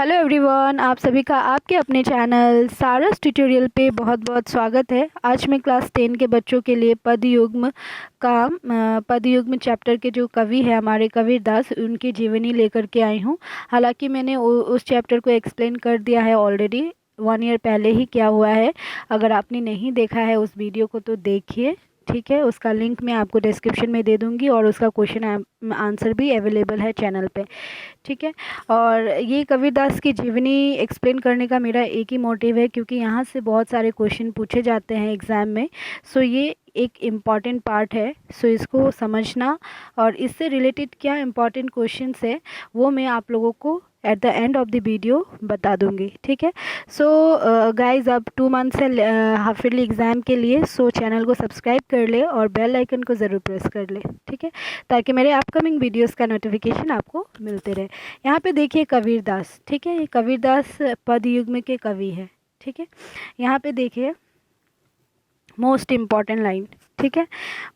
Hello everyone, आप सभी का आपके अपने चैनल सारस ट्यूटोरियल पे बहुत बहुत स्वागत है। आज मैं क्लास 10 के बच्चों के लिए पदयुग्म चैप्टर के जो कवि है हमारे कबीरदास, उनकी जीवनी लेकर के आई हूँ। हालांकि मैंने उस चैप्टर को एक्सप्लेन कर दिया है ऑलरेडी 1 ईयर पहले ही क्या हुआ है। अगर आपने नहीं देखा है उस वीडियो को तो देखिए, ठीक है। उसका लिंक मैं आपको डिस्क्रिप्शन में दे दूँगी और उसका क्वेश्चन आंसर भी अवेलेबल है चैनल पे, ठीक है। और ये कबीरदास की जीवनी एक्सप्लेन करने का मेरा एक ही मोटिव है, क्योंकि यहाँ से बहुत सारे क्वेश्चन पूछे जाते हैं एग्ज़ाम में। सो ये एक इम्पॉर्टेंट पार्ट है। सो इसको समझना और इससे रिलेटेड क्या इम्पॉर्टेंट क्वेश्चंस है वो मैं आप लोगों को at the end of the video बता दूंगी, ठीक है। सो गाइज, अब 2 मंथ्स है हाफ ईयरली एग्ज़ाम के लिए। सो चैनल को सब्सक्राइब कर ले और बेल आइकन को ज़रूर प्रेस कर ले, ठीक है, ताकि मेरे अपकमिंग वीडियोस का नोटिफिकेशन आपको मिलते रहे। यहाँ पे देखिए कबीरदास, ठीक है। ये कबीरदास पदयुग्म के कवि है, ठीक है। यहाँ पे देखिए मोस्ट इम्पॉर्टेंट लाइन, ठीक है।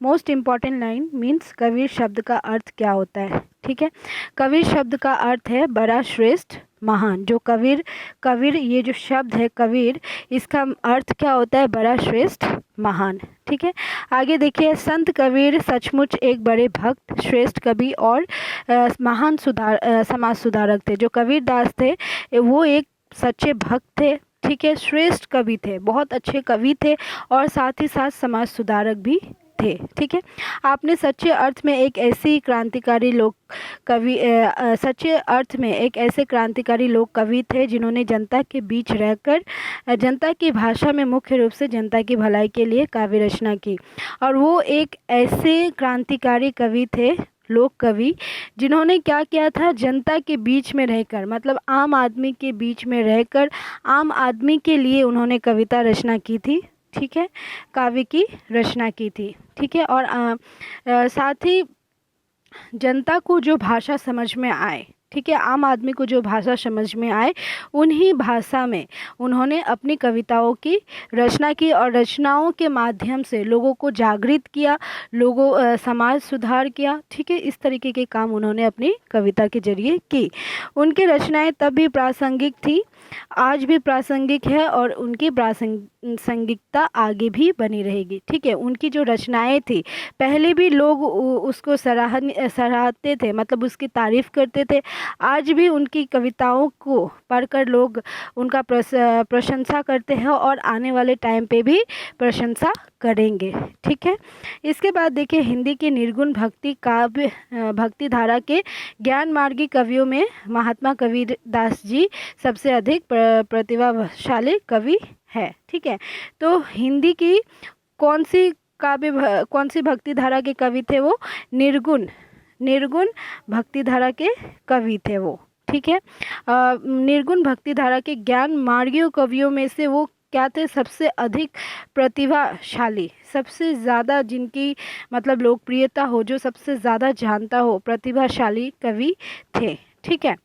Most important line means Kabir शब्द का अर्थ क्या होता है, ठीक है। कबीर शब्द का अर्थ है बड़ा, श्रेष्ठ, महान। जो कबीर ये जो शब्द है कबीर, इसका अर्थ क्या होता है? बड़ा, श्रेष्ठ, महान, ठीक है। आगे देखिए, संत कबीर सचमुच एक बड़े भक्त, श्रेष्ठ कवि और महान समाज सुधारक थे। जो कबीरदास थे वो एक सच्चे भक्त थे, ठीक है, श्रेष्ठ कवि थे, बहुत अच्छे कवि थे और साथ ही साथ समाज सुधारक भी थे, ठीक है। आपने सच्चे अर्थ में एक ऐसी क्रांतिकारी लोक कवि सच्चे अर्थ में एक ऐसे क्रांतिकारी लोक कवि थे जिन्होंने जनता के बीच रहकर जनता की भाषा में मुख्य रूप से जनता की भलाई के लिए काव्य रचना की। और वो एक ऐसे क्रांतिकारी कवि थे, लोक कवि, जिन्होंने क्या किया था? जनता के बीच में रहकर, मतलब आम आदमी के बीच में रहकर आम आदमी के लिए उन्होंने कविता रचना की थी, ठीक है, काव्य की रचना की थी, ठीक है। और साथ ही जनता को जो भाषा समझ में आए, ठीक है, आम आदमी को जो भाषा समझ में आए, उन्हीं भाषा में उन्होंने अपनी कविताओं की रचना की और रचनाओं के माध्यम से लोगों को जागृत किया, समाज सुधार किया, ठीक है। इस तरीके के काम उन्होंने अपनी कविता के जरिए की। उनकी रचनाएं तब भी प्रासंगिक थी, आज भी प्रासंगिक है और उनकी प्रासंगिकता आगे भी बनी रहेगी, ठीक है। उनकी जो रचनाएं थी पहले भी लोग उसको सराहते थे, मतलब उसकी तारीफ़ करते थे। आज भी उनकी कविताओं को पढ़कर लोग उनका प्रशंसा करते हैं और आने वाले टाइम पे भी प्रशंसा करेंगे, ठीक है। इसके बाद देखिए, हिंदी के निर्गुण भक्ति धारा के ज्ञान मार्गी कवियों में महात्मा कबीरदास जी सबसे अधिक प्रतिभाशाली कवि है, ठीक है। तो हिंदी की कौन सी भक्ति धारा के कवि थे? वो निर्गुण भक्ति धारा के कवि थे वो, ठीक है। निर्गुण भक्ति धारा के ज्ञान मार्गीय कवियों में से वो क्या थे? सबसे अधिक प्रतिभाशाली, सबसे ज़्यादा जिनकी मतलब लोकप्रियता हो, जो सबसे ज़्यादा जानता हो, प्रतिभाशाली कवि थे, ठीक है।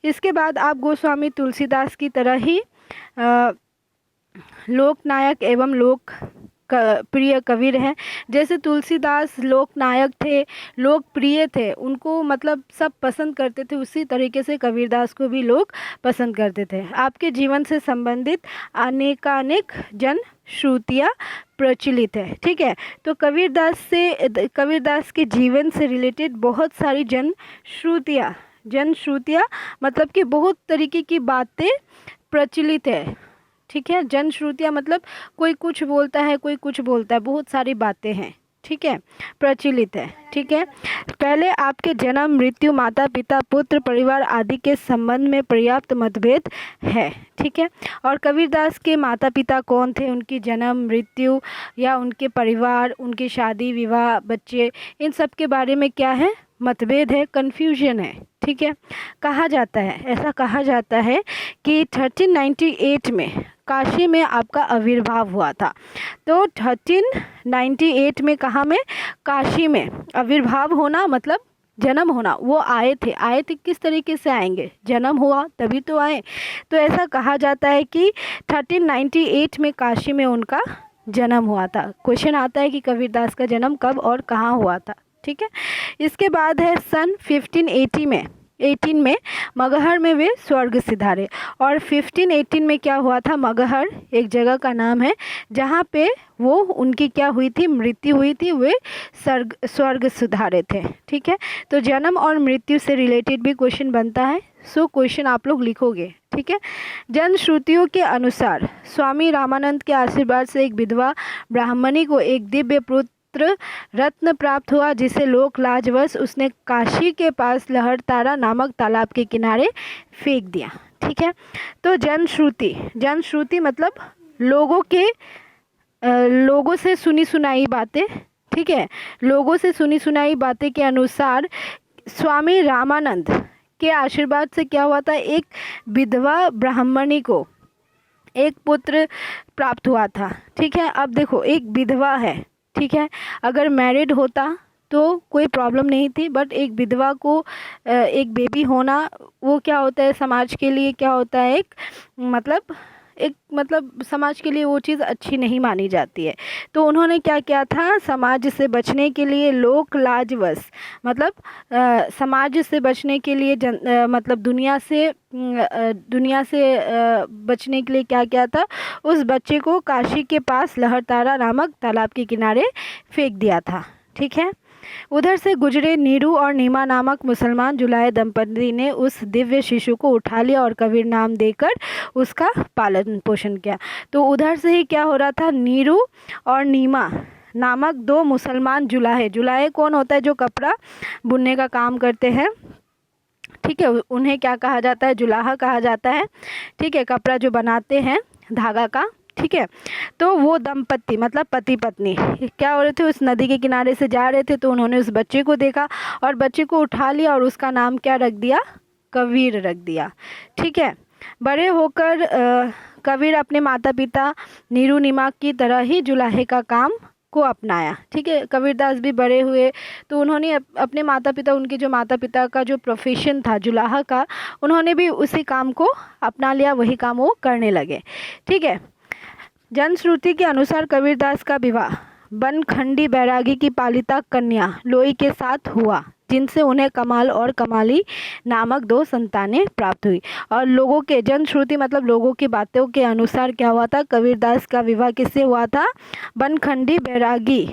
इसके बाद आप गोस्वामी तुलसीदास की तरह ही लोकनायक एवं प्रिय कवि हैं। जैसे तुलसीदास लोकनायक थे, लोकप्रिय थे, उनको मतलब सब पसंद करते थे, उसी तरीके से कबीरदास को भी लोग पसंद करते थे। आपके जीवन से संबंधित अनेकानेक जन श्रुतियाँ प्रचलित है, ठीक है। तो कबीरदास के जीवन से रिलेटेड बहुत सारी जन श्रुतियाँ मतलब कि बहुत तरीके की बातें प्रचलित है, ठीक है। जन श्रुतियाँ मतलब कोई कुछ बोलता है, कोई कुछ बोलता है, बहुत सारी बातें हैं, ठीक है, प्रचलित है, ठीक है। पहले आपके जन्म, मृत्यु, माता पिता, पुत्र, परिवार आदि के संबंध में पर्याप्त मतभेद है, ठीक है। और कबीरदास के माता पिता कौन थे, उनकी जन्म, मृत्यु या उनके परिवार, उनकी शादी विवाह, बच्चे, इन सब के बारे में क्या है? मतभेद है, कन्फ्यूजन है, ठीक है। ऐसा कहा जाता है कि 1398 में काशी में आपका आविर्भाव हुआ था। तो 1398 में कहाँ में? काशी में आविर्भाव होना मतलब जन्म होना। वो आए थे किस तरीके से आएंगे? जन्म हुआ तभी तो आए। तो ऐसा कहा जाता है कि 1398 में काशी में उनका जन्म हुआ था। क्वेश्चन आता है कि कबीरदास का जन्म कब और कहाँ हुआ था, ठीक है। इसके बाद है सन 1580 में 1518 में मगहर में वे स्वर्ग सिधारे। और 1518 में क्या हुआ था, मगहर एक जगह का नाम है जहाँ पे वो उनकी क्या हुई थी, मृत्यु हुई थी, वे स्वर्ग सिधारे थे। ठीक है, तो जन्म और मृत्यु से रिलेटेड भी क्वेश्चन बनता है, सो क्वेश्चन आप लोग लिखोगे। ठीक है, जनश्रुतियों के अनुसार स्वामी रामानंद के आशीर्वाद से एक विधवा ब्राह्मणी को एक दिव्य पुत्र रत्न प्राप्त हुआ, जिसे लोक लाजवश उसने काशी के पास लहरतारा नामक तालाब के किनारे फेंक दिया। ठीक है, तो जनश्रुति मतलब लोगों से सुनी सुनाई बातें। ठीक है, लोगों से सुनी सुनाई बातें के अनुसार स्वामी रामानंद के आशीर्वाद से क्या हुआ था, एक विधवा ब्राह्मणी को एक पुत्र प्राप्त हुआ था। ठीक है, अब देखो एक विधवा है, ठीक है, अगर मैरिड होता तो कोई प्रॉब्लम नहीं थी, बट एक विधवा को एक बेबी होना वो क्या होता है, समाज के लिए क्या होता है, मतलब समाज के लिए वो चीज़ अच्छी नहीं मानी जाती है। तो उन्होंने क्या किया था, समाज से बचने के लिए लोक लाजवश मतलब समाज से बचने के लिए मतलब दुनिया से बचने के लिए क्या किया था, उस बच्चे को काशी के पास लहरतारा नामक तालाब के किनारे फेंक दिया था। ठीक है, उधर से गुजरे नीरू और नीमा नामक मुसलमान जुलाहे दंपति ने उस दिव्य शिशु को उठा लिया और कबीर नाम देकर उसका पालन पोषण किया। तो उधर से ही क्या हो रहा था, नीरू और नीमा नामक 2 मुसलमान जुलाहे कौन होता है, जो कपड़ा बुनने का काम करते हैं। ठीक है, उन्हें क्या कहा जाता है, जुलाहा कहा जाता है। ठीक है, कपड़ा जो बनाते हैं धागा का। ठीक है, तो वो दंपति मतलब पति पत्नी क्या हो रहे थे, उस नदी के किनारे से जा रहे थे, तो उन्होंने उस बच्चे को देखा और बच्चे को उठा लिया और उसका नाम क्या रख दिया, कबीर रख दिया। ठीक है, बड़े होकर कबीर अपने माता पिता नीरू नीमा की तरह ही जुलाहे का काम को अपनाया। ठीक है, कबीरदास भी बड़े हुए तो उन्होंने अपने माता पिता, उनके जो माता पिता का जो प्रोफेशन था जुलाहा का, उन्होंने भी उसी काम को अपना लिया, वही काम वो करने लगे। ठीक है, जनश्रुति के अनुसार कबीरदास का विवाह बनखंडी बैरागी की पालिता कन्या लोई के साथ हुआ, जिनसे उन्हें कमाल और कमाली नामक 2 संतानें प्राप्त हुई। और लोगों के जनश्रुति मतलब लोगों की बातों के अनुसार क्या हुआ था, कबीरदास का विवाह किससे हुआ था, बनखंडी बैरागी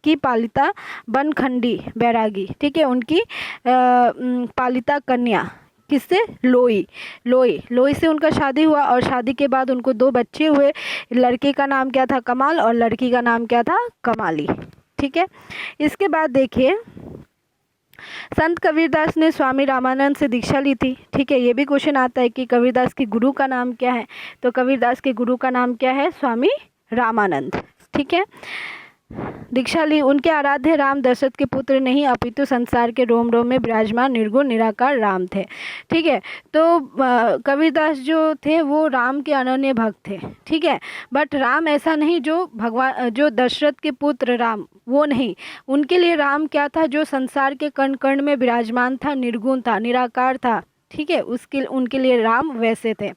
की पालिता बनखंडी बैरागी। ठीक है, उनकी पालिता कन्या किससे, लोई से उनका शादी हुआ और शादी के बाद उनको 2 बच्चे हुए। लड़के का नाम क्या था, कमाल, और लड़की का नाम क्या था, कमाली। ठीक है, इसके बाद देखिए संत कबीरदास ने स्वामी रामानंद से दीक्षा ली थी। ठीक है, ये भी क्वेश्चन आता है कि कबीरदास के गुरु का नाम क्या है, तो कबीरदास के गुरु का नाम क्या है, स्वामी रामानंद। ठीक है, दीक्षा ली। उनके आराध्य राम दशरथ के पुत्र नहीं अपितु संसार के रोम रोम में विराजमान निर्गुण निराकार राम थे। ठीक है, तो कबीरदास जो थे वो राम के अनन्य भक्त थे। ठीक है, बट राम ऐसा नहीं जो दशरथ के पुत्र राम, वो नहीं। उनके लिए राम क्या था, जो संसार के कण कण में विराजमान था, निर्गुण था, निराकार था। ठीक है, उनके लिए राम वैसे थे।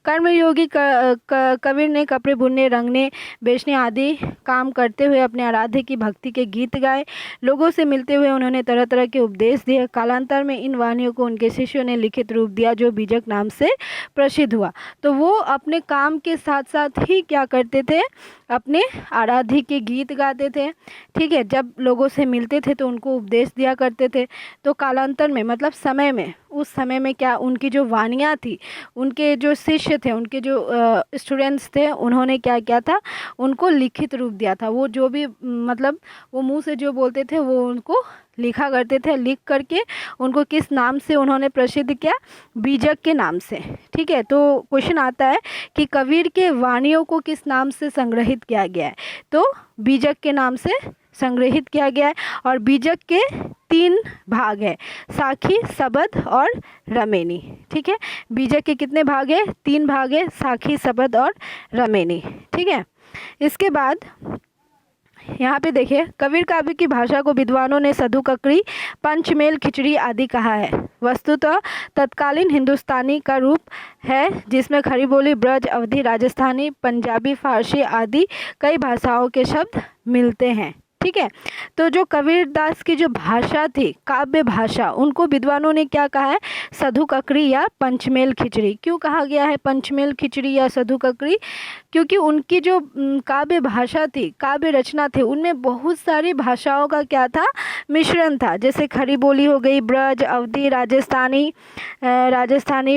कर्मयोगी कबीर ने कपड़े बुनने, रंगने, बेचने आदि काम करते हुए अपने आराध्य की भक्ति के गीत गाए। लोगों से मिलते हुए उन्होंने तरह तरह के उपदेश दिए। कालांतर में इन वाणियों को उनके शिष्यों ने लिखित रूप दिया, जो बीजक नाम से प्रसिद्ध हुआ। तो वो अपने काम के साथ साथ ही क्या करते थे, अपने आराध्य के गीत गाते थे। ठीक है, जब लोगों से मिलते थे तो उनको उपदेश दिया करते थे। तो कालांतर में मतलब समय में, उस समय में क्या उनकी जो वाणियाँ थी, उनके जो शिष्य थे, उनके जो स्टूडेंट्स थे, उन्होंने क्या किया था, उनको लिखित रूप दिया था। वो जो भी मतलब वो मुंह से जो बोलते थे वो उनको लिखा करते थे। लिख करके उनको किस नाम से उन्होंने प्रसिद्ध किया, बीजक के नाम से। ठीक है, तो क्वेश्चन आता है कि कबीर के वाणियों को किस नाम से संग्रहित किया गया है, तो बीजक के नाम से संग्रहित किया गया है। और बीजक के 3 भाग है, साखी, सबद और रमेनी। ठीक है, बीजक के कितने भाग है, 3 भाग है, साखी, सबद और रमेनी। ठीक है, इसके बाद यहाँ पे देखिए कबीर काव्य की भाषा को विद्वानों ने सधु ककड़ी, पंचमेल, खिचड़ी आदि कहा है। वस्तुतः तत्कालीन हिंदुस्तानी का रूप है, जिसमें खड़ी बोली, ब्रज, अवधी, राजस्थानी, पंजाबी, फारसी आदि कई भाषाओं के शब्द मिलते हैं। ठीक है। तो जो कबीरदास की जो भाषा थी, काव्य भाषा, उनको विद्वानों ने क्या कहा है? सधुककड़ी या पंचमेल खिचड़ी। क्यों कहा गया है पंचमेल खिचड़ी या सधुककड़ी? क्योंकि उनकी जो काव्य भाषा थी, काव्य रचना थे, उनमें बहुत सारी भाषाओं का क्या था? मिश्रण था। जैसे खड़ी बोली हो गई, ब्रज, अवधी, राजस्थानी,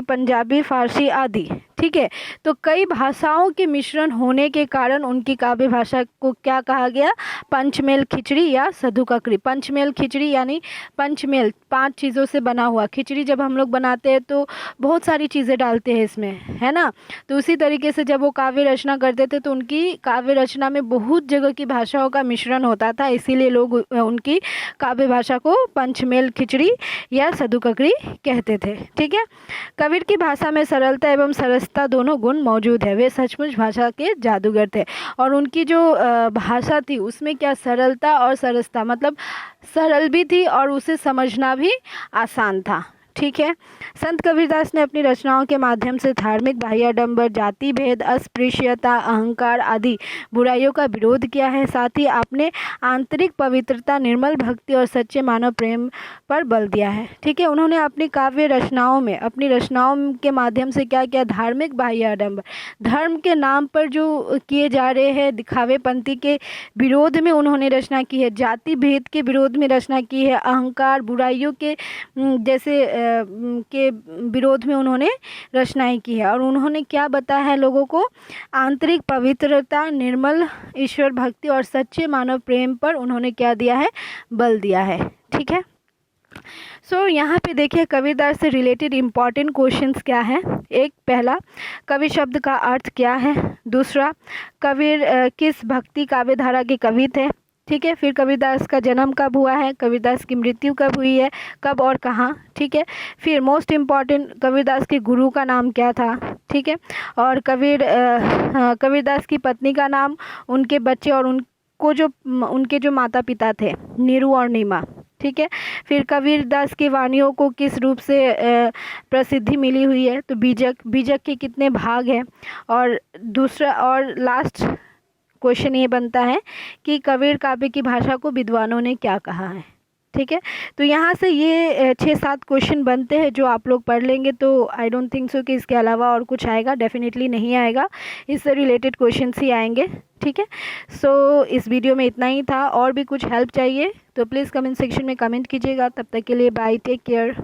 पंजाबी, फारसी आदि। ठीक है। तो कई भाषाओं के मिश्रण होने के कारण उनकी काव्य भाषा को क्या कहा गया? पंचमेल खिचड़ी या सधुककड़ी। पंचमेल खिचड़ी यानी पंचमेल 5 चीज़ों से बना हुआ। खिचड़ी जब हम लोग बनाते हैं तो बहुत सारी चीज़ें डालते हैं इसमें, है ना। तो उसी तरीके से जब वो काव्य रचना करते थे तो उनकी काव्य रचना में बहुत जगह की भाषाओं का मिश्रण होता था, इसीलिए लोग उनकी काव्य भाषा को पंचमेल खिचड़ी या सधुककड़ी कहते थे। ठीक है। कबीर की भाषा में सरलता एवं सरसता दोनों गुण मौजूद है। वे सचमुच भाषा के जादूगर थे। और उनकी जो भाषा थी उसमें क्या? सरलता और सरसता, मतलब सरल भी थी और उसे समझना भी आसान था। ठीक है। संत कबीरदास ने अपनी रचनाओं के माध्यम से धार्मिक बाह्याडंबर, जाति भेद, अस्पृश्यता, अहंकार आदि बुराइयों का विरोध किया है। साथ ही आपने आंतरिक पवित्रता, निर्मल भक्ति और सच्चे मानव प्रेम पर बल दिया है। ठीक है। उन्होंने अपनी काव्य रचनाओं में, अपनी रचनाओं के माध्यम से क्या किया? धार्मिक बाह्याडंबर, धर्म के नाम पर जो किए जा रहे हैं दिखावेपंथी के विरोध में उन्होंने रचना की है। जाति भेद के विरोध में रचना की है। अहंकार, बुराइयों के जैसे के विरोध में उन्होंने रचनाएं की है। और उन्होंने क्या बताया है लोगों को? आंतरिक पवित्रता, निर्मल ईश्वर भक्ति और सच्चे मानव प्रेम पर उन्होंने क्या दिया है? बल दिया है। ठीक है। यहाँ पे देखिए कबीरदास से रिलेटेड इम्पॉर्टेंट क्वेश्चंस क्या है। एक, पहला, कवि शब्द का अर्थ क्या है? दूसरा, कबीर किस भक्ति काव्य धारा के कवि थे? ठीक है। फिर कबीरदास का जन्म कब हुआ है? कबीरदास की मृत्यु कब हुई है? कब और कहाँ? ठीक है। फिर मोस्ट इम्पॉर्टेंट, कबीरदास के गुरु का नाम क्या था? ठीक है। और कबीरदास की पत्नी का नाम, उनके बच्चे और उनके जो माता पिता थे, नीरू और नीमा। ठीक है। फिर कबीरदास की वाणियों को किस रूप से प्रसिद्धि मिली हुई है? तो बीजक के कितने भाग हैं? और दूसरा और लास्ट क्वेश्चन ये बनता है कि कबीर काव्य की भाषा को विद्वानों ने क्या कहा है? ठीक है। तो यहाँ से ये 6-7 क्वेश्चन बनते हैं जो आप लोग पढ़ लेंगे तो आई डोंट थिंक सो कि इसके अलावा और कुछ आएगा, डेफिनेटली नहीं आएगा, इससे रिलेटेड क्वेश्चंस ही आएंगे। ठीक है। इस वीडियो में इतना ही था। और भी कुछ हेल्प चाहिए तो प्लीज़ कमेंट सेक्शन में कमेंट कीजिएगा। तब तक के लिए बाय, टेक केयर।